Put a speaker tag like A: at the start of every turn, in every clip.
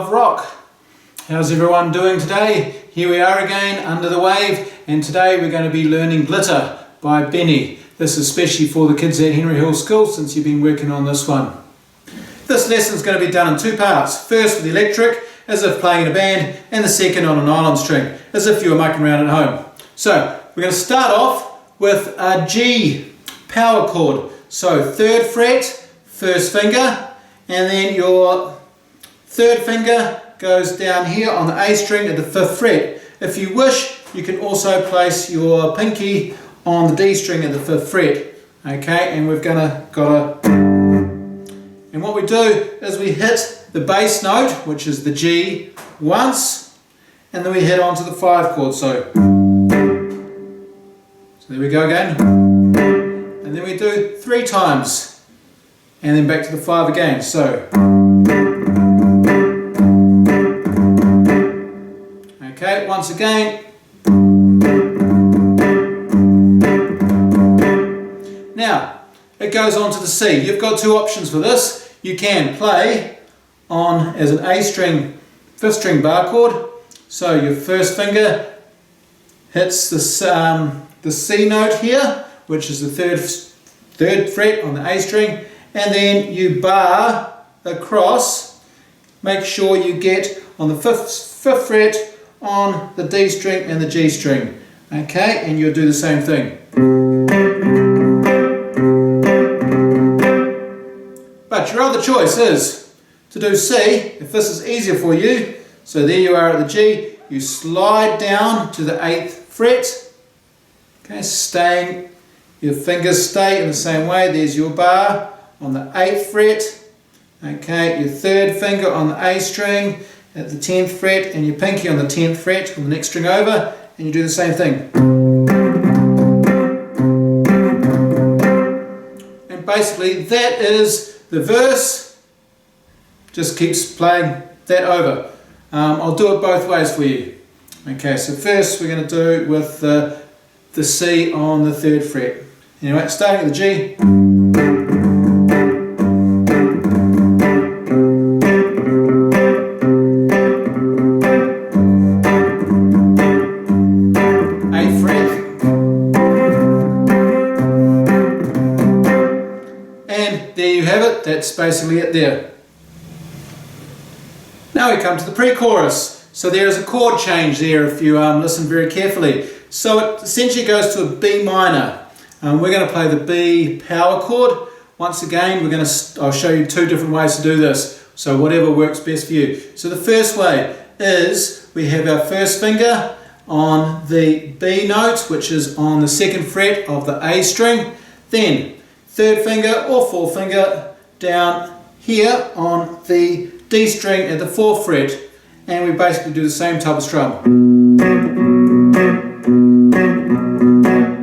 A: of Rock. How's everyone doing today? Here we are again under the wave, and today we're going to be learning Glitter by Benee. This is especially for the kids at Henry Hill School since you've been working on this one. This lesson is going to be done in two parts. First with the electric, as if playing in a band, and the second on an nylon string, as if you were mucking around at home. So we're going to start off with a G power chord. So 3rd fret, first finger, and then your 3rd finger goes down here on the A string at the 5th fret. If you wish, you can also place your pinky on the D string at the 5th fret. Okay, and we've got a... And what we do is we hit the bass note, which is the G, once, and then we hit onto the 5 chord. So there we go again. And then we do 3 times, and then back to the 5 again. So okay, once again. Now, it goes on to the C. You've got 2 options for this. You can play on as an A string, 5th string bar chord. So your first finger hits the C note here, which is the 3rd fret on the A string, and then you bar across. Make sure you get on the 5th fret on the D string and the G string. Okay, and you'll do the same thing. But your other choice is to do C, if this is easier for you. So there you are at the G, you slide down to the 8th fret. Okay, your fingers stay in the same way. There's your bar on the 8th fret. Okay, your 3rd finger on the A string at the 10th fret, and your pinky on the 10th fret on the next string over, and you do the same thing. And basically that is the verse. Just keeps playing that over. I'll do it both ways for you. Okay, so first we're going to do with the C on the 3rd fret. Anyway, starting at the G. That's basically it there. Now we come to the pre-chorus. So there is a chord change there if you listen very carefully. So it essentially goes to a B minor. We're going to play the B power chord. Once again, I'll show you 2 different ways to do this. So whatever works best for you. So the first way is we have our first finger on the B note, which is on the 2nd fret of the A string. Then 3rd finger or 4th finger down here on the D string at the 4th fret, and we basically do the same type of strum.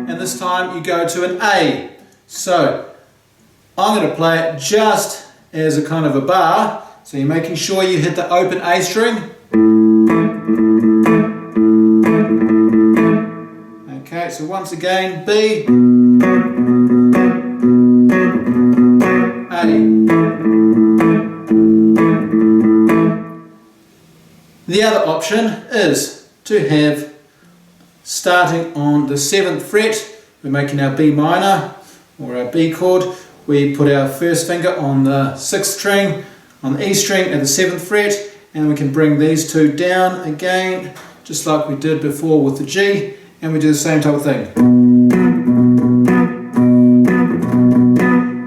A: And this time you go to an A. So I'm going to play it just as a kind of a bar, so you're making sure you hit the open A string. Okay, so once again, B, the other option is to have, starting on the 7th fret, we're making our B minor or our B chord. We put our first finger on the 6th string, on the E string at the 7th fret, and we can bring these 2 down again, just like we did before with the G, and we do the same type of thing.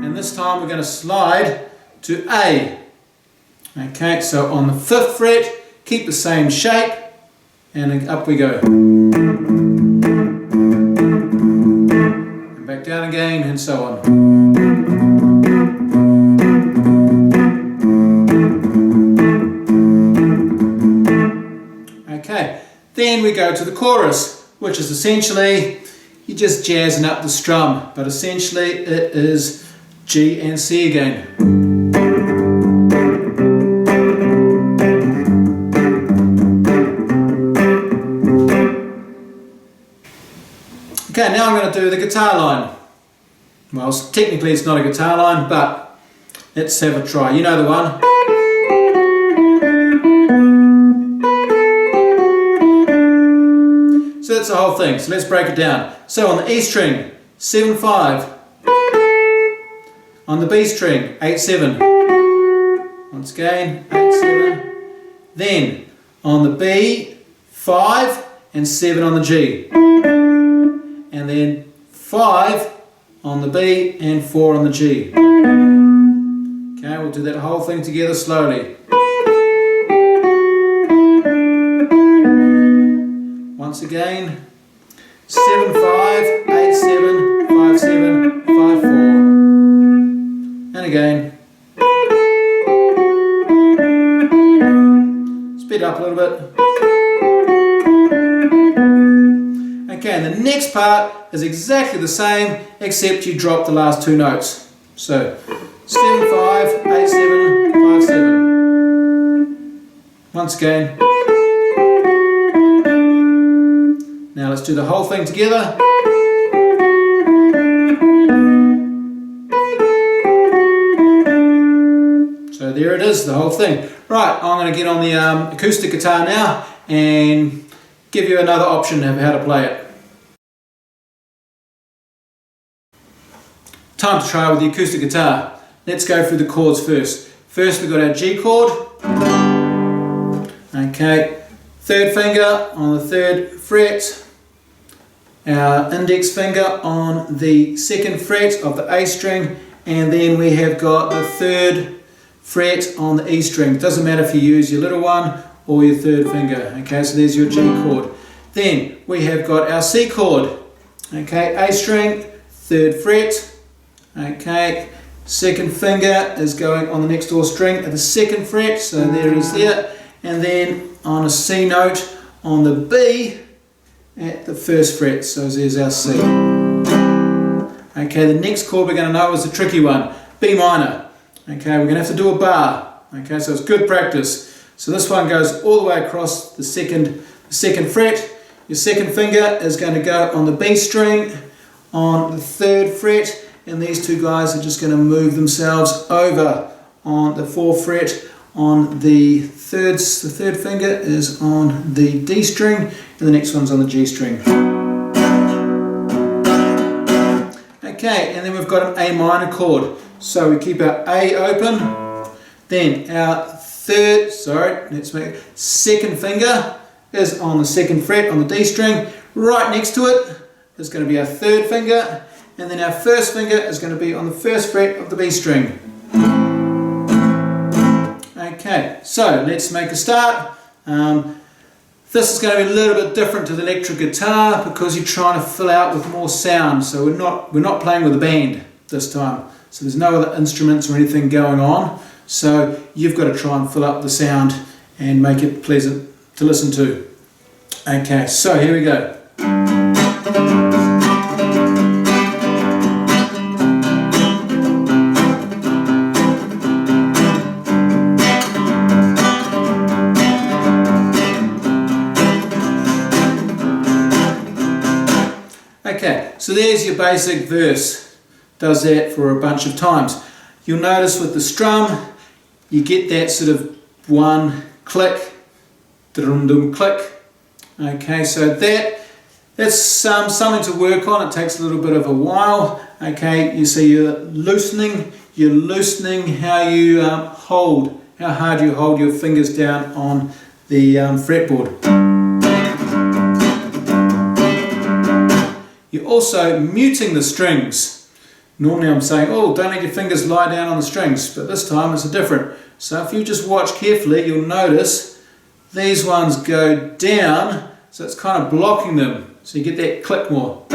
A: And this time we're going to slide to A. Okay, so on the 5th fret, keep the same shape, and up we go. And back down again, and so on. Okay, then we go to the chorus, which is essentially, you're just jazzing up the strum, but essentially it is G and C again. Okay, now I'm going to do the guitar line. Well, technically it's not a guitar line, but let's have a try. You know the one. So that's the whole thing. So let's break it down. So on the E string, 7-5. On the B string, 8-7. Once again, 8-7. Then on the B, 5 and 7 on the G. And then 5 on the B and 4 on the G. Okay, we'll do that whole thing together slowly. Once again, 7-5, 8-7, 5-7, 5-4. And again. Speed up a little bit. Okay, and the next part is exactly the same, except you drop the last two notes. So 7-5, 8-7, 5-7. Once again. Now let's do the whole thing together. So there it is, the whole thing. Right, I'm going to get on the acoustic guitar now and give you another option of how to play it. Time to try with the acoustic guitar. Let's go through the chords first. First we've got our G chord. Okay, third finger on the 3rd fret. Our index finger on the 2nd fret of the A string, and then we have got the 3rd fret on the E string. It doesn't matter if you use your little one or your 3rd finger. Okay, so there's your G chord. Then we have got our C chord. Okay, A string, 3rd fret. Okay, 2nd finger is going on the next door string at the 2nd fret, so there it is there. And then on a C note on the B at the 1st fret, so there's our C. Okay, the next chord we're going to know is the tricky one, B minor. Okay, we're going to have to do a bar. Okay, so it's good practice. So this one goes all the way across the second fret. Your 2nd finger is going to go on the B string on the 3rd fret, and these two guys are just going to move themselves over on the 4th fret. On the third finger is on the D string, and the next one's on the G string. Okay, and then we've got an A minor chord. So we keep our A open, then our 2nd finger is on the 2nd fret on the D string. Right next to it is going to be our 3rd finger, and then our 1st finger is going to be on the 1st fret of the B string. Okay, so let's make a start. This is going to be a little bit different to the electric guitar because you're trying to fill out with more sound. So we're not playing with a band this time. So there's no other instruments or anything going on. So you've got to try and fill up the sound and make it pleasant to listen to. Okay, so here we go. Okay, so there's your basic verse. Does that for a bunch of times. You'll notice with the strum, you get that sort of one click, dum-dum click. Okay, so that's something to work on. It takes a little bit of a while. Okay, you see you're loosening how you hold, how hard you hold your fingers down on the fretboard. You're also muting the strings. Normally I'm saying, oh, don't let your fingers lie down on the strings, but this time it's different. So if you just watch carefully, you'll notice these ones go down, so it's kind of blocking them, so you get that click more.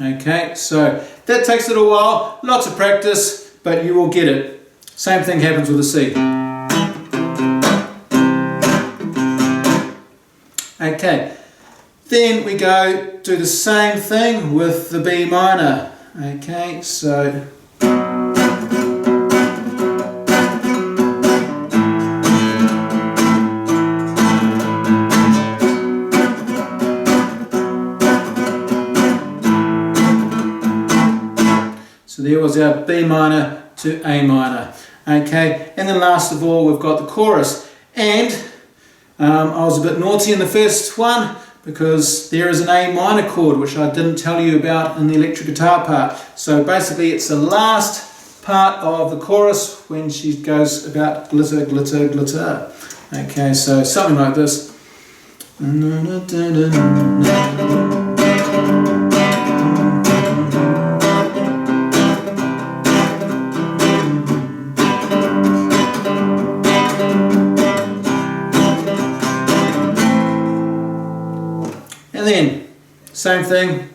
A: Okay, so that takes a little while, lots of practice, but you will get it. Same thing happens with the C. Okay, then we go do the same thing with the B minor. Okay, so there was our B minor to A minor. Okay, and then last of all we've got the chorus. And I was a bit naughty in the first one because there is an A minor chord which I didn't tell you about in the electric guitar part. So basically it's the last part of the chorus when she goes about glitter, glitter, glitter. Okay, so something like this. And then, same thing.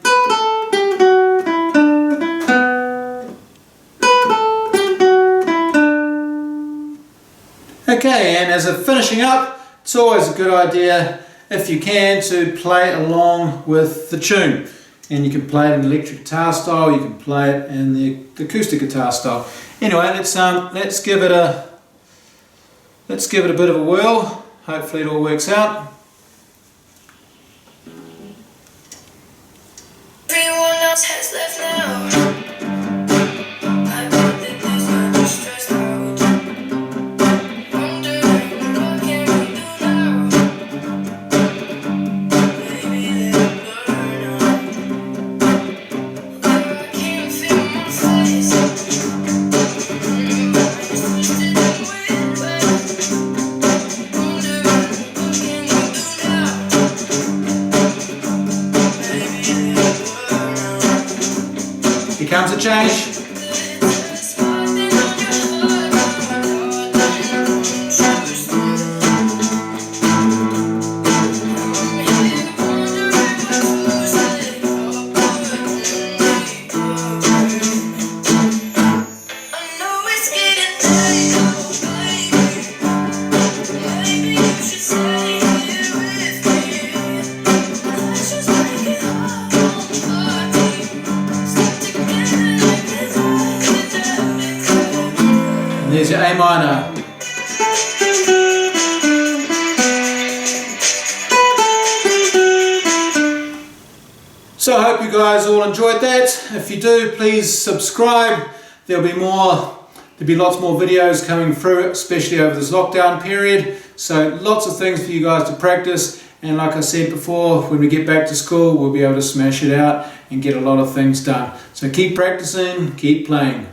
A: Okay, and as a finishing up, it's always a good idea, if you can, to play along with the tune. And you can play it in electric guitar style, you can play it in the acoustic guitar style. Anyway, let's give it a bit of a whirl. Hopefully it all works out.
B: Everyone else has left now. I bet that this might be stressed out. Wondering what can we do now? Maybe they'll burn out. I can't feel my face. It's twisted in weird ways. Wondering what can we do now? Maybe they'll burn out.
A: Here comes a change. There's your A minor. So I hope you guys all enjoyed that. If you do, please subscribe. There'll be lots more videos coming through, especially over this lockdown period. So lots of things for you guys to practice. And like I said before, when we get back to school, we'll be able to smash it out and get a lot of things done. So keep practicing, keep playing.